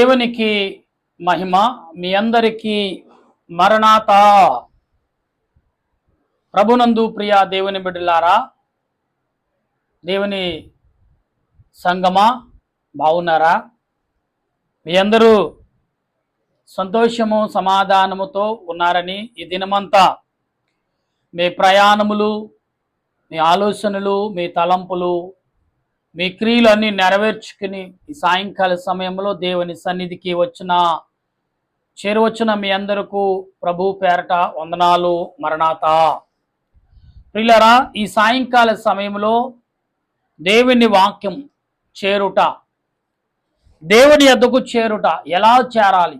దేవునికి మహిమ. మీ అందరికీ మరణాత. ప్రభునందు ప్రియ దేవుని బిడ్డలారా, దేవుని సంగమా, బాగున్నారా? మీ అందరూ సంతోషము సమాధానముతో ఉన్నారని, ఈ దినమంతా మీ ప్రయాణములు, మీ ఆలోచనలు, మీ తలంపులు, మీ క్రియలు అన్నీ నెరవేర్చుకుని ఈ సాయంకాల సమయంలో దేవుని సన్నిధికి చేరువచ్చిన మీ అందరకు ప్రభు పేరట వందనాలు. మరణాత. ప్రియులారా, ఈ సాయంకాల సమయంలో దేవుని వాక్యం చేరుట, దేవుని యొద్దకు చేరుట, ఎలా చేరాలి,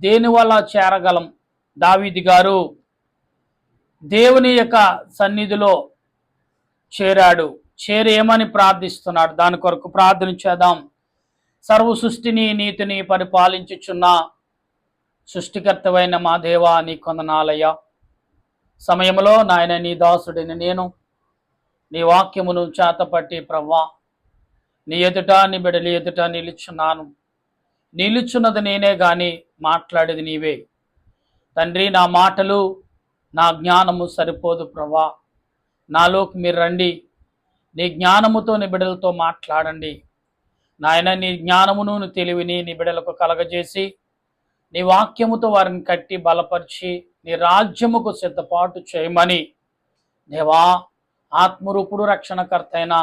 దేనివల్ల చేరగలం? దావీదు గారు దేవుని యొక్క సన్నిధిలో చేరాడు. చేరేమని ప్రార్థిస్తున్నాడు. దాని కొరకు ప్రార్థన చేద్దాం. సర్వ సృష్టిని నీతిని పరిపాలించుచున్న సృష్టికర్తవైన మా దేవా, నీ కొందనాలయ్యా. సమయంలో నాయన, నీ దాసుడిని నేను నీ వాక్యమును చేతపట్టి ప్రవ్వా నీ ఎదుట, నీ బిడ్డలి ఎదుట నిలుచున్నాను. నిలుచున్నది నేనే గాని మాట్లాడేది నీవే తండ్రి. నా మాటలు, నా జ్ఞానము సరిపోదు ప్రవ్వా. నాలోకి మీరు రండి, నీ జ్ఞానముతో నీ బిడ్డలతో మాట్లాడండి నాయన. నీ జ్ఞానమును, నీ తెలివిని నీ బిడ్డలకు కలగజేసి నీ వాక్యముతో వారిని కట్టి బలపరిచి నీ రాజ్యముకు సిద్ధపాటు చేయమని దేవా, ఆత్మరూపుడు రక్షణకర్త అయిన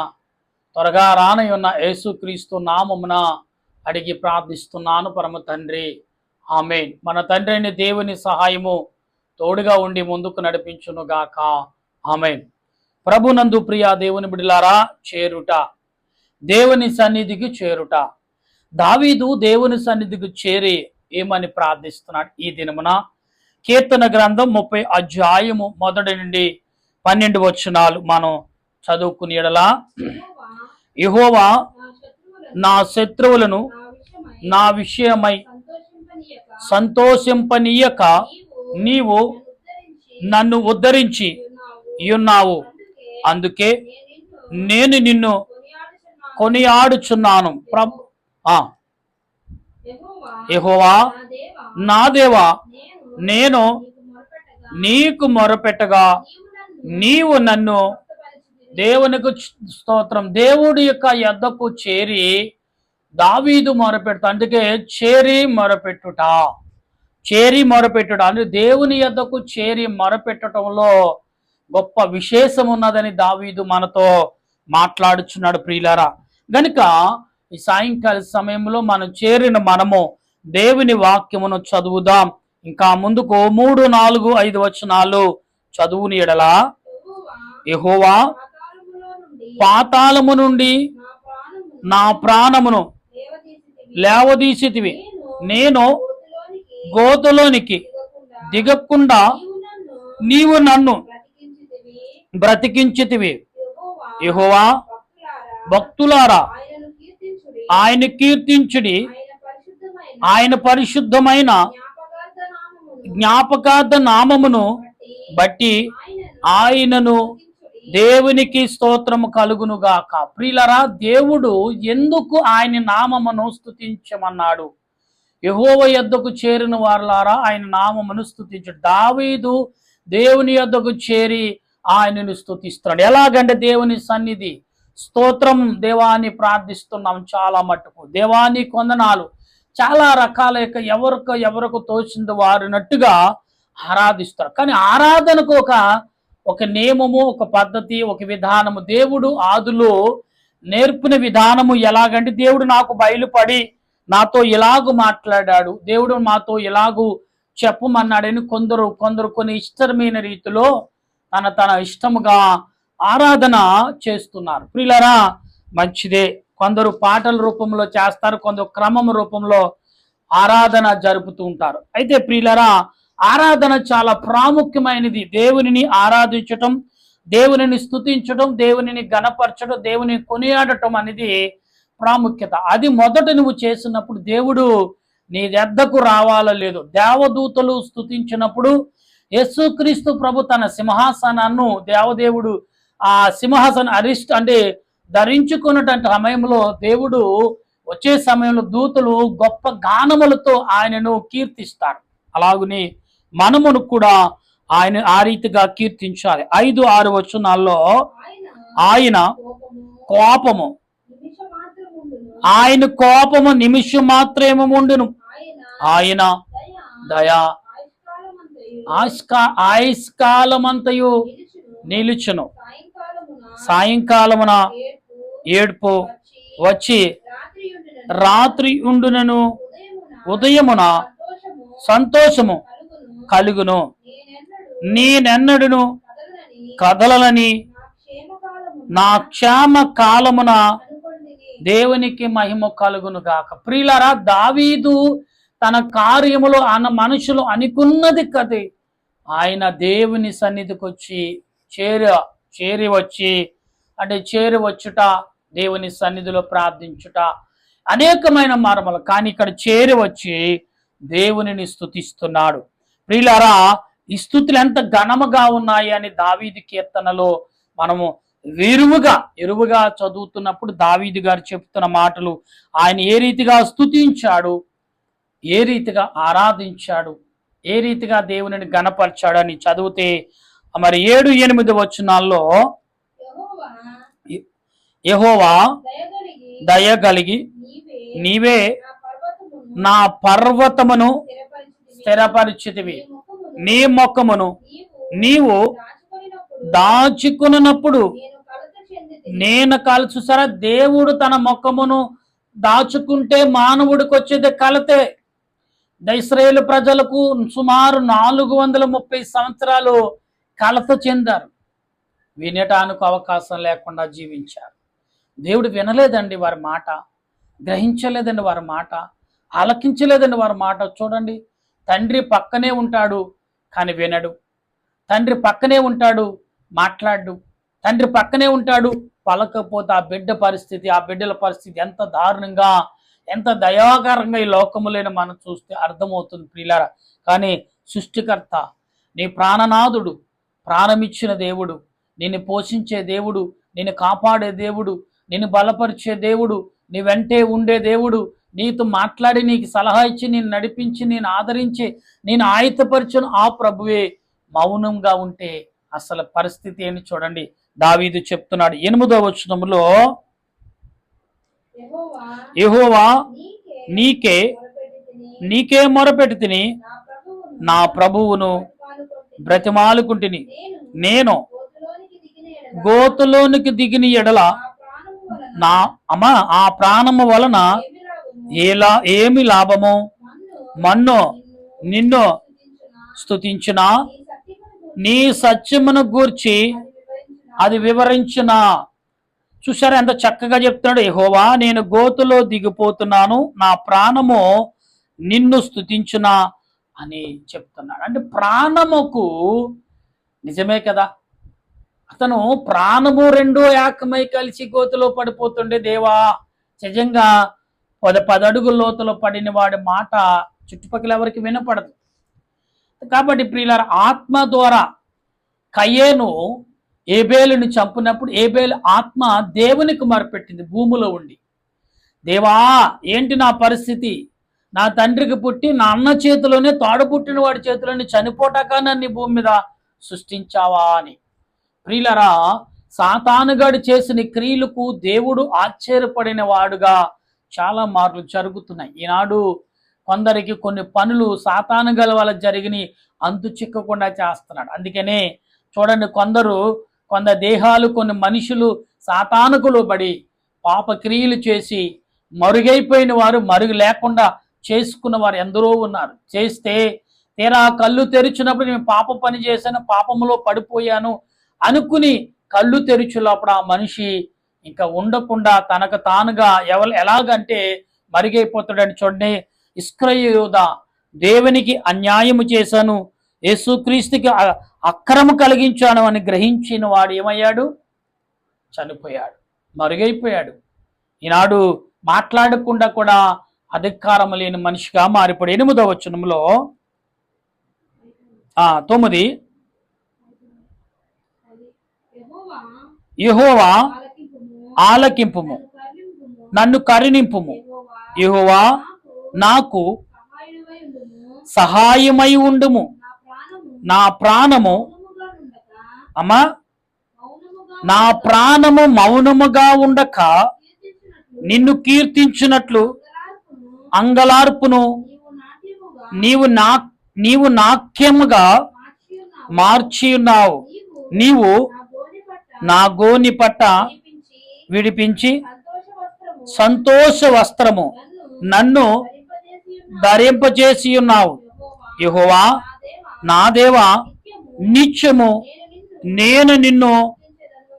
త్వరగా రానయున్న యేసుక్రీస్తు నామమున అడిగి ప్రార్థిస్తున్నాను పరమ తండ్రి, ఆమేన్. మన తండ్రి అయిన దేవుని సహాయము తోడుగా ఉండి ముందుకు నడిపించునుగాక, ఆమేన్. ప్రభునందు ప్రియ దేవుని బిడ్డలారా, చేరుట, దేవుని సన్నిధికి చేరుట. దావీదు దేవుని సన్నిధికి చేరి ఏమని ప్రార్థిస్తున్నాడు? ఈ దినమున కీర్తన గ్రంథం 30 అధ్యాయము 1 నుండి 12 వచనాలు మనం చదువుకుని ఎడలా, యెహోవా నా శత్రువులను నా విషయమై సంతోషింపనీయక నీవు నన్ను ఉద్ధరించి ఉన్నావు. అందుకే నేను నిన్ను కొనియాడుచున్నాను. యెహోవా నా దేవా, నేను నీకు మొరపెట్టగా నీవు నన్ను. దేవునికి స్తోత్రం. దేవుడి యొక్క యొద్దకు చేరి దావీదు మొరపెడతా. అందుకే చేరి మొరపెట్టుట, చేరి మొరపెట్టుట అంటే దేవుని యొద్దకు చేరి మొరపెట్టడంలో గొప్ప విశేషం ఉన్నదని దావీదు మనతో మాట్లాడుచున్నాడు. ప్రియులారా, గనుక ఈ సాయంకాల సమయంలో మనం చేరిన మనము దేవుని వాక్యమును చదువుదాం. ఇంకా ముందుకు 3, 4, 5 వచనాలు చదువుని ఎడలా, యెహోవా పాతాళము నుండి నా ప్రాణమును లేవదీసితివి. నేను గోతులోనికి దిగకుండా నీవు నన్ను బ్రతికించితివి. యెహోవా భక్తులారా ఆయన కీర్తించుడి, ఆయన పరిశుద్ధమైన జ్ఞాపకార్థ నామమును బట్టి ఆయనను. దేవునికి స్తోత్రము కలుగునుగాక. ప్రియులారా, దేవుడు ఎందుకు ఆయన నామమును స్తుతించమన్నాడు? యెహోవా యొద్దకు చేరిన వారులారా ఆయన నామమును స్తుతించడు. దావీదు దేవుని యొద్దకు చేరి ఆయనను స్తుతిస్తున్నాడు. ఎలాగంటే దేవుని సన్నిధి స్తోత్రం, దేవాన్ని ప్రార్థిస్తున్నాం. చాలా మట్టుకు దేవాన్ని కొందనాలు, చాలా రకాల ఎవరికి తోచింది వారినట్టుగా ఆరాధిస్తారు. కానీ ఆరాధనకు ఒక నియమము, ఒక పద్ధతి, ఒక విధానము దేవుడు ఆదిలో నేర్పిన విధానము. ఎలాగంటే దేవుడు నాకు బయలుపడి నాతో ఇలాగూ మాట్లాడాడు, దేవుడు మాతో ఇలాగూ చెప్పమన్నాడని కొందరు కొన్ని ఇష్టమైన రీతిలో తన ఇష్టముగా ఆరాధన చేస్తున్నారు. ప్రియులారా, మంచిదే. కొందరు పాటల రూపంలో చేస్తారు, కొందరు క్రమం రూపంలో ఆరాధన జరుపుతూ ఉంటారు. అయితే ప్రియులారా, ఆరాధన చాలా ప్రాముఖ్యమైనది. దేవునిని ఆరాధించటం, దేవునిని స్తుతించడం, దేవునిని గణపరచడం, దేవుని కొనియాడటం అనేది ప్రాముఖ్యత. అది మొదట నువ్వు చేసినప్పుడు దేవుడు నీ వద్దకు రావాలో లేదు. దేవదూతలు స్తుతించినప్పుడు యేసుక్రీస్తు ప్రభు తన సింహాసనాన్ని దేవదేవుడు ఆ సింహాసన అరిస్ట్ అంటే ధరించుకున్నటువంటి సమయంలో దేవుడు వచ్చే సమయంలో దూతలు గొప్ప గానములతో ఆయనను కీర్తిస్తారు. అలాగుని మనమును కూడా ఆయన ఆ రీతిగా కీర్తించాలి. 5-6 వచనాల్లో ఆయన కోపము, ఆయన కోపము నిమిషం మాత్రమే ఉండును, ఆయన దయా ఆయుష్కాలమంతయు నిలుచును. సాయంకాలమున ఏడ్పు వచ్చి రాత్రి ఉండునను, ఉదయమున సంతోషము కలుగును. నేనెన్నడును కదలని నా క్షేమ కాలమున దేవునికి మహిమ కలుగును గాక. ప్రియులారా, దావీదు తన కార్యములో మనుషులు అనుకున్నది కదే ఆయన దేవుని సన్నిధికి వచ్చి చేరి వచ్చుట, దేవుని సన్నిధిలో ప్రార్థించుట అనేకమైన మార్మలు. కానీ ఇక్కడ చేరి వచ్చి దేవునిని స్తుతిస్తున్నాడు. ప్రియులారా, ఈ స్తుతులు ఎంత ఘనముగా ఉన్నాయి అని దావీదు కీర్తనలో మనము ఎరువుగా చదువుతున్నప్పుడు దావీదు గారు చెప్తున్న మాటలు, ఆయన ఏ రీతిగా స్తుతించాడు, ఏ రీతిగా ఆరాధించాడు, ఏ రీతిగా దేవునిని ఘనపరిచాడు అని చదివితే మరి 7-8 వచనాల్లో యెహోవా దయగలిగి నీవే నా పర్వతమును స్థిరపరిచితివి, నీ ముఖమును నీవు దాచుకున్నప్పుడు నేను చూసారా, దేవుడు తన ముఖమును దాచుకుంటే మానవుడికి వచ్చేది కలతే. ఇశ్రాయేలు ప్రజలకు సుమారు 430 సంవత్సరాలు కలత చెందారు, వినటానికి అవకాశం లేకుండా జీవించారు. దేవుడు వినలేదండి వారి మాట, గ్రహించలేదండి వారి మాట, ఆలకించలేదండి వారి మాట. చూడండి, తండ్రి పక్కనే ఉంటాడు కానీ వినడు, తండ్రి పక్కనే ఉంటాడు మాట్లాడు, తండ్రి పక్కనే ఉంటాడు పలకపోతే ఆ బిడ్డల పరిస్థితి ఎంత దారుణంగా, ఎంత దయాకరంగా ఈ లోకములేని మనం చూస్తే అర్థమవుతుంది ప్రియులారా. కానీ సృష్టికర్త, నీ ప్రాణనాథుడు, ప్రాణమిచ్చిన దేవుడు, నిన్ను పోషించే దేవుడు, నిన్ను కాపాడే దేవుడు, నిన్ను బలపరిచే దేవుడు, నీ వెంటే ఉండే దేవుడు, నీతో మాట్లాడి నీకు సలహా ఇచ్చి నిన్ను నడిపించి నేను ఆదరించి నేను ఆయత్తపరిచిన ఆ ప్రభువే మౌనంగా ఉంటే అసలు పరిస్థితి ఏంటి చూడండి. దావీదు చెప్తున్నాడు 8వ వచనంలో, యెహోవా నీకే మొరపెట్టుతిని, నా ప్రభువును బ్రతిమాలుకుంటుని, నేను గోతులోనికి దిగిన ఎడల ఆ ప్రాణము వలన ఏమి లాభము, మన్ను నిన్ను స్తుతించిన నీ సత్యమును గూర్చి అది వివరించిన. చూసారా ఎంత చక్కగా చెప్తున్నాడు. యెహోవా, నేను గోతులో దిగిపోతున్నాను, నా ప్రాణము నిన్ను స్తుతించునా అని చెప్తున్నాడు. అంటే ప్రాణముకు నిజమే కదా, అతను ప్రాణము రెండో ఏకమై కలిసి గోతులో పడిపోతుండే. దేవా, నిజంగా 10 అడుగుల లోతులో పడిన వాడి మాట చుట్టుపక్కల ఎవరికి వినపడదు. కాబట్టి ప్రియులారా, ఆత్మ ద్వారా కయ్యేను ఏబేలుని చంపినప్పుడు ఏబేలు ఆత్మ దేవునికి మొరపెట్టింది భూమిలో ఉండి. దేవా, ఏంటి నా పరిస్థితి, నా తండ్రికి పుట్టి నా అన్న చేతిలోనే తోడబుట్టిన వాడి చేతిలోనే చనిపోటాక నన్ను భూమి మీద సృష్టించావా అని. ప్రియులారా, సాతానుగాడు చేసిన క్రియలకు దేవుడు ఆశ్చర్యపడిన వాడుగా చాలా మార్లు జరుగుతున్నాయి. ఈనాడు కొందరికి కొన్ని పనులు సాతానుగల వల్ల జరిగిన అంతు చిక్కకుండా చేస్తున్నాడు. అందుకనే చూడండి, కొందరు దేహాలు, కొన్ని మనుషులు సాతానుకులు పడి పాప క్రియలు చేసి మరుగైపోయిన వారు, మరుగు లేకుండా చేసుకున్న వారు ఎందరో ఉన్నారు. చేస్తే తీరా కళ్ళు తెరిచినప్పుడు నేను పాప పని చేశాను, పాపంలో పడిపోయాను అనుకుని కళ్ళు తెరిచినప్పుడు ఆ మనిషి ఇంకా ఉండకుండా తనకు తానుగా ఎలాగంటే మరుగైపోతాడని. చూడండి, ఇస్కరియోత దేవునికి అన్యాయము చేశాను, యేసుక్రీస్తుకి అక్రమ కలిగించాను అని గ్రహించిన వాడు ఏమయ్యాడు? చనిపోయాడు, మరుగైపోయాడు. ఈనాడు మాట్లాడకుండా కూడా అధికారం లేని మనిషిగా మారిపోయాడు. 8వ వచనంలో 9, యెహోవా ఆలకింపుము, నన్ను కరుణింపుము, యెహోవా నాకు సహాయుడవై ఉండుము. సహాయమై ఉండుము. నా ప్రాణము నా ప్రాణము మౌనముగా ఉండక అమ్మా మౌనముగా నా ప్రాణము మౌనముగా ఉండక కీర్తించినట్లు నిన్ను కీర్తించినట్లు అంగలార్పును అంగలార్పును నీవు నాట్యముగా నీవు నాట్యముగా మార్చియున్నావు. మార్చి ఉన్నావు. నీవు నీవు నా గోనె పట్ట నా గోని పట్ట విడిపించి విడిపించి సంతోష వస్త్రము సంతోష వస్త్రము నన్ను ధరింపజేసి ఉన్నావు. యెహోవా నా దేవా నిత్యము నేను నిన్ను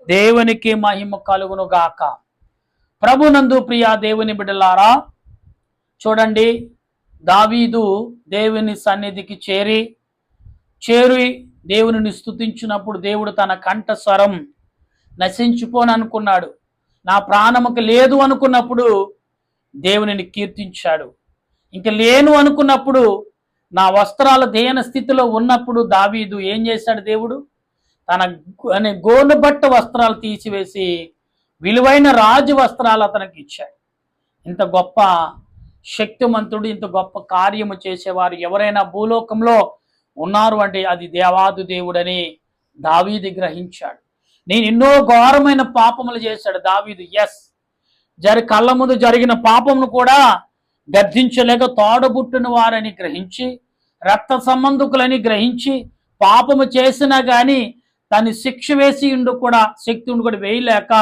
దేవునికి మహిమ కలుగును గాక. ప్రభునందు ప్రియ దేవుని బిడ్డలారా, చూడండి, దావీదు దేవుని సన్నిధికి చేరి దేవునిని స్తుతించినప్పుడు దేవుడు తన కంఠస్వరం నశించిపోను అనుకున్నాడు. నా ప్రాణముకు లేదు అనుకున్నప్పుడు దేవునిని కీర్తించాడు. ఇంక లేను అనుకున్నప్పుడు నా వస్త్రాల దేన స్థితిలో ఉన్నప్పుడు దావీదు ఏం చేశాడు? దేవుడు తన గోను బట్ట వస్త్రాలు తీసివేసి విలువైన రాజు వస్త్రాలు అతనికి ఇచ్చాడు. ఇంత గొప్ప శక్తిమంతుడు, ఇంత గొప్ప కార్యము చేసేవారు ఎవరైనా భూలోకంలో ఉన్నారు అంటే అది దేవాది దేవుడని దావీదు గ్రహించాడు. నేను ఎన్నో ఘోరమైన పాపములు చేశాడు దావీదు. కళ్ళ ముందు జరిగిన పాపమును కూడా గద్దించలేక తోడబుట్టిన వారని గ్రహించి, రక్త సంబంధకులని గ్రహించి, పాపము చేసినా గాని దాన్ని శిక్ష వేసి శక్తి ఉండి కూడా వేయలేక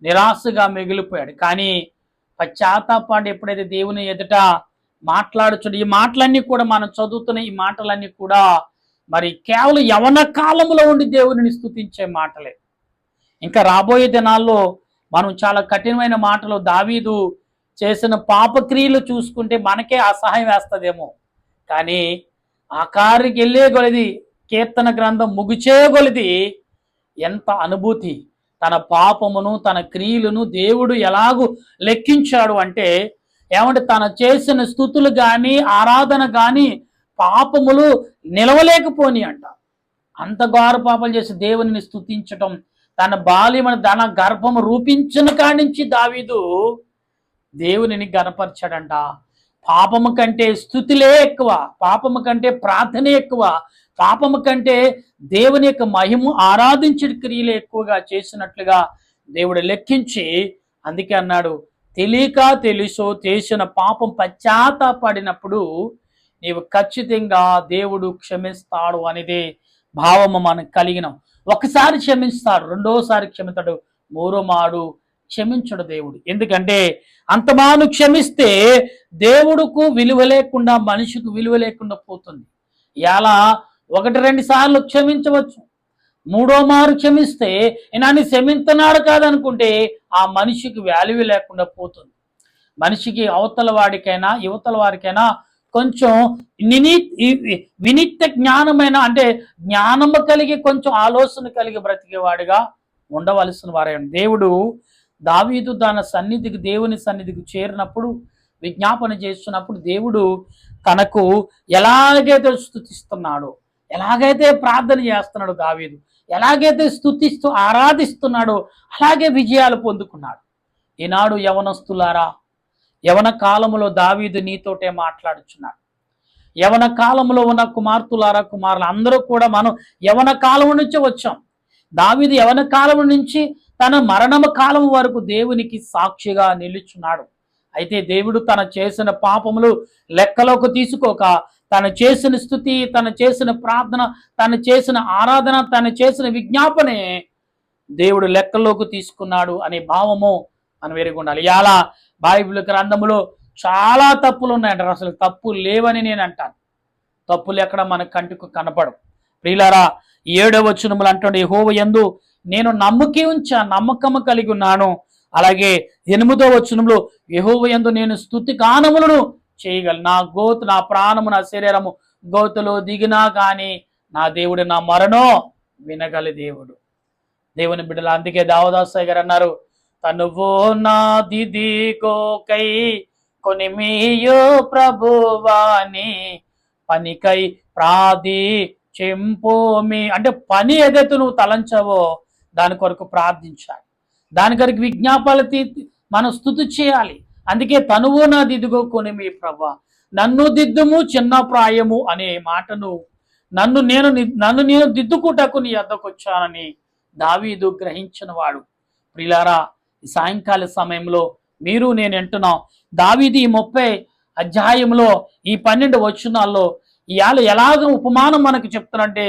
నిరాశగా మిగిలిపోయాడు. కానీ పశ్చాత్తాపడి ఎప్పుడైతే దేవుని ఎదుట మాట్లాడుచుడు, ఈ మాటలన్నీ కూడా మనం చదువుతున్న ఈ మాటలన్నీ కూడా మరి కేవలం యవన కాలంలో ఉండి దేవుని స్తుతించే మాటలే. ఇంకా రాబోయే దినాల్లో మనం చాలా కఠినమైన మాటలు, దావీదు చేసిన పాపక్రియలు చూసుకుంటే మనకే అసహాయం వేస్తుందేమో. కానీ ఆఖరికి వెళ్ళే కొలది, కీర్తన గ్రంథం ముగిచే కొలది ఎంత అనుభూతి, తన పాపమును తన క్రియలను దేవుడు ఎలాగూ లెక్కించాడు అంటే, ఏమంటే తన చేసిన స్తుతులు కానీ ఆరాధన కానీ పాపములు నిలవలేకపోని అంట. అంత ఘోర పాపాలు చేసి దేవుని స్తుతించటం, తన బాల్యమున తన గర్భము రూపించిన కాడి నుంచి దావీదు దేవునిని గనపరచాడంట. పాపము కంటే స్తుతులే ఎక్కువ, పాపము కంటే ప్రార్థనే ఎక్కువ, పాపము కంటే దేవుని యొక్క మహిమ ఆరాధించే క్రియలు ఎక్కువగా చేసినట్లుగా దేవుడు లెక్కించి, అందుకే అన్నాడు, తెలియక తెలుసో చేసిన పాపం పశ్చాత్తాపడినప్పుడు నీవు ఖచ్చితంగా దేవుడు క్షమిస్తాడు అనేది భావము మనకు కలిగినాం. ఒకసారి క్షమిస్తాడు, రెండోసారి క్షమిస్తాడు, మూడో మాడు క్షమించడు దేవుడు. ఎందుకంటే అంతమాను క్షమిస్తే దేవుడుకు విలువ లేకుండా, మనిషికి విలువ లేకుండా పోతుంది. ఇలా 1-2 సార్లు క్షమించవచ్చు, మూడో మారు క్షమిస్తే నన్ను క్షమిస్తున్నాడు కాదనుకుంటే ఆ మనిషికి వాల్యూ లేకుండా పోతుంది. మనిషికి అవతల వాడికైనా యువతల వారికైనా కొంచెం వినిత్య జ్ఞానమైన, అంటే జ్ఞానము కలిగి కొంచెం ఆలోచన కలిగి బ్రతికేవాడిగా ఉండవలసిన వారే. దేవుడు దావీదు దేవుని సన్నిధికి చేరినప్పుడు, విజ్ఞాపన చేస్తున్నప్పుడు దేవుడు తనకు ఎలాగైతే స్తుతిస్తున్నాడో, ఎలాగైతే ప్రార్థన చేస్తున్నాడో, దావీదు ఎలాగైతే స్తుతిస్తూ ఆరాధిస్తున్నాడో అలాగే విజయాలు పొందుకున్నాడు. ఈనాడు యవనస్తులారా, యవన కాలములో దావీదు నీతోటే మాట్లాడుచున్నాడు. యవన కాలంలో ఉన్న కుమార్తెలారా, కుమారులు అందరూ కూడా మనం యవన కాలం నుంచి వచ్చాం. దావీదు యవన కాలం నుంచి తన మరణమ కాలం వరకు దేవునికి సాక్షిగా నిలుచున్నాడు. అయితే దేవుడు తన చేసిన పాపములు లెక్కలోకి తీసుకోక, తను చేసిన స్తుతి, తను చేసిన ప్రార్థన, తను చేసిన ఆరాధన, తను చేసిన విజ్ఞాపనే దేవుడు లెక్కలోకి తీసుకున్నాడు అనే భావము మనం ఎరిగి ఉండాలి. ఇలా బైబిల్ గ్రంథములో చాలా తప్పులు ఉన్నాయంటారు. అసలు తప్పులు లేవని నేను అంటాను. తప్పులు ఎక్కడ మన కంటికి కనపడవు. ప్రియులారా, 7వ వచనములు అంటాడు, యెహోవా యందు నేను నమ్మకము కలిగి ఉన్నాను. అలాగే 8వ వచనంలో యెహోవా యందు నేను స్తుతి గానములను చేయగలను. నా ప్రాణము నా శరీరము గోతులో దిగినా కానీ నా దేవుడు నా మరణో వినగలి దేవుడు. దేవుని బిడ్డలు, అందుకే దావదాసయ్య గారు అన్నారు, తనువో నా దిదిగోకై కొనిమియో ప్రభువాని పనికై ప్రాది చెంపోమి. అంటే పని ఏదైతే నువ్వు తలంచావో దాని కొరకు ప్రార్థించాలి, దాని కొరకు విజ్ఞాపాలు మనం స్తుతి చేయాలి, అందుకే తనువు నా దిద్దుకోకొని మీ ప్రభా, నన్ను దిద్దుము చిన్న ప్రాయము అనే మాటను నన్ను నేను దిద్దుకుటకు నీ వద్దకు వచ్చానని దావీదు గ్రహించిన వాడు. ప్రిలారా, ఈ సాయంకాల సమయంలో మీరు నేను వింటున్నాం, దావీదు ఈ 30 అధ్యాయంలో ఈ 12 వచనాల్లో ఇవాళ ఎలాగ ఉపమానం మనకు చెప్తానంటే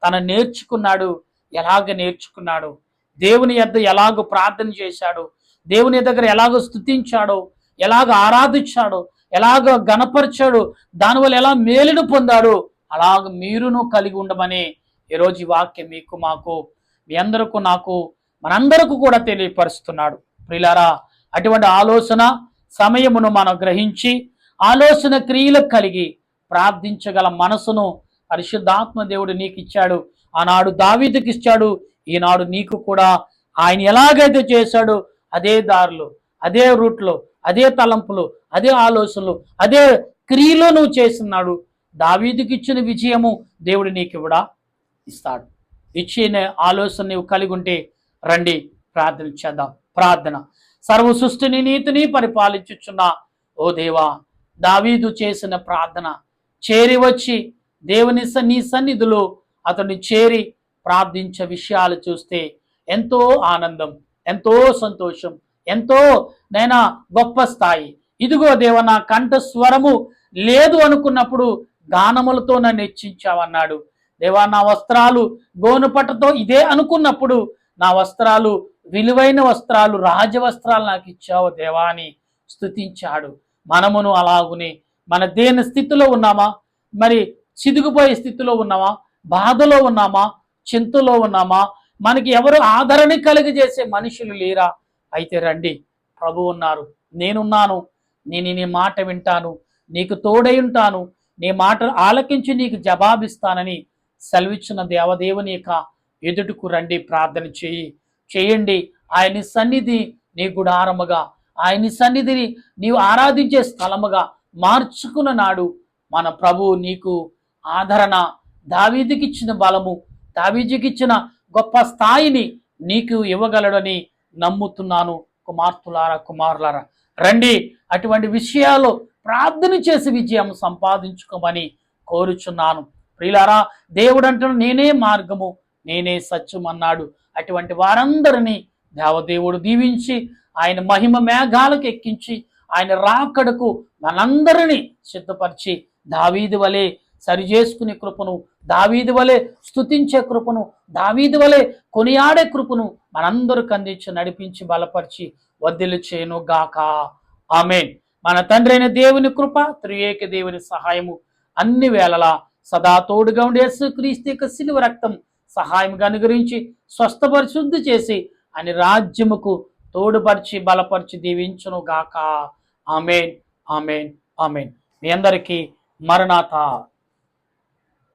తను నేర్చుకున్నాడు. ఎలాగ నేర్చుకున్నాడు, దేవుని యొద్ద ఎలాగో ప్రార్థన చేశాడు, దేవుని దగ్గర ఎలాగో స్తుతించాడో, ఎలాగ ఆరాధించాడో, ఎలాగ గణపరిచాడు, దానివల్ల ఎలా మేలును పొందాడు, అలాగ మీరును కలిగి ఉండమని ఈరోజు ఈ వాక్యం మీకు మాకు మీ అందరకు నాకు మనందరకు కూడా తెలియపరుస్తున్నాడు. ప్రియులారా, అటువంటి ఆలోచన సమయమును మనం గ్రహించి ఆలోచన క్రియలు కలిగి ప్రార్థించగల మనసును పరిశుద్ధాత్మ దేవుడు నీకు ఇచ్చాడు. ఆనాడు దావీదుకి ఇచ్చాడు, ఈనాడు నీకు కూడా ఆయన ఎలాగైతే చేశాడో అదే దారిలో, అదే రూట్లో, అదే తలంపులు, అదే ఆలోచనలు, అదే క్రియలో నువ్వు చేస్తున్నాడు. దావీదుకి ఇచ్చిన విజయము దేవుడు నీకు కూడా ఇస్తాడు. ఇచ్చిన ఆలోచన నీవు కలిగి ఉంటే రండి ప్రార్థన చేద్దాం. ప్రార్థన. సర్వ సృష్టిని నీతిని పరిపాలించుచున్న ఓ దేవా, దావీదు చేసిన ప్రార్థన చేరి వచ్చి దేవుని నీ సన్నిధిలో అతన్ని చేరి ప్రార్థించే విషయాలు చూస్తే ఎంతో ఆనందం, ఎంతో సంతోషం, ఎంతో నైనా గొప్ప స్థాయి. ఇదిగో దేవ, నా కంఠ స్వరము లేదు అనుకున్నప్పుడు గానములతో నన్ను హెచ్చించావన్నాడు. దేవా, నా వస్త్రాలు గోనుపట్టతో ఇదే అనుకున్నప్పుడు నా వస్త్రాలు విలువైన వస్త్రాలు, రాజవస్త్రాలు నాకు ఇచ్చావు దేవా అని స్తుతించాడు. మనమును అలాగునే మన దేని స్థితిలో ఉన్నామా, మరి చిదిగిపోయే స్థితిలో ఉన్నామా, బాధలో ఉన్నామా, చింతలో ఉన్నామా, మనకి ఎవరు ఆదరణ కలిగజేసే మనుషులు లేరా? అయితే రండి, ప్రభు ఉన్నారు, నేనున్నాను, నేను నీ మాట వింటాను, నీకు తోడై ఉంటాను, నీ మాట ఆలకించి నీకు జవాబిస్తానని సెలవిచ్చిన దేవదేవుని యొక్క ఎదుటకు రండి, ప్రార్థన చేయండి. ఆయన సన్నిధి నీ గుడారముగా, ఆయన సన్నిధిని నీవు ఆరాధించే స్థలముగా మార్చుకున్న నాడు మన ప్రభువు నీకు ఆదరణ, దావీదుకి ఇచ్చిన బలము, దావీదుకి ఇచ్చిన గొప్ప స్థాయిని నీకు ఇవ్వగలడని నమ్ముతున్నాను. కుమార్తెలారా, కుమారులారా, రండి, అటువంటి విషయాల్లో ప్రార్థన చేసి విజయం సంపాదించుకోమని కోరుచున్నాను. ప్రియులారా, దేవుడు అంటున్న నేనే మార్గము, నేనే సత్యం అన్నాడు. అటువంటి వారందరినీ దేవదేవుడు దీవించి ఆయన మహిమ మేఘాలకు ఎక్కించి ఆయన రాకడకు మనందరినీ సిద్ధపరిచి దావీదు వలె సరిచేసుకునే కృపను, దావీదు వలె స్తుతించే కృపను, దావీదు వలె కొనియాడే కృపను మనందరికి అందించి నడిపించి బలపరిచి వద్దెలు చేయను గాక. ఆమేన్. మన తండ్రి అయిన దేవుని కృప, త్రియేక దేవుని సహాయము అన్ని వేళలా సదా తోడుగా ఉండే యేసుక్రీస్తు యొక్క శిలువ రక్తం సహాయంగా అనుగ్రహించి స్వస్థపరిచి శుద్ధి చేసి ఆయన రాజ్యముకు తోడుపరిచి బలపరిచి దీవించును గాక. ఆమేన్, ఆమేన్, ఆమేన్. మీ అందరికీ మరణాత.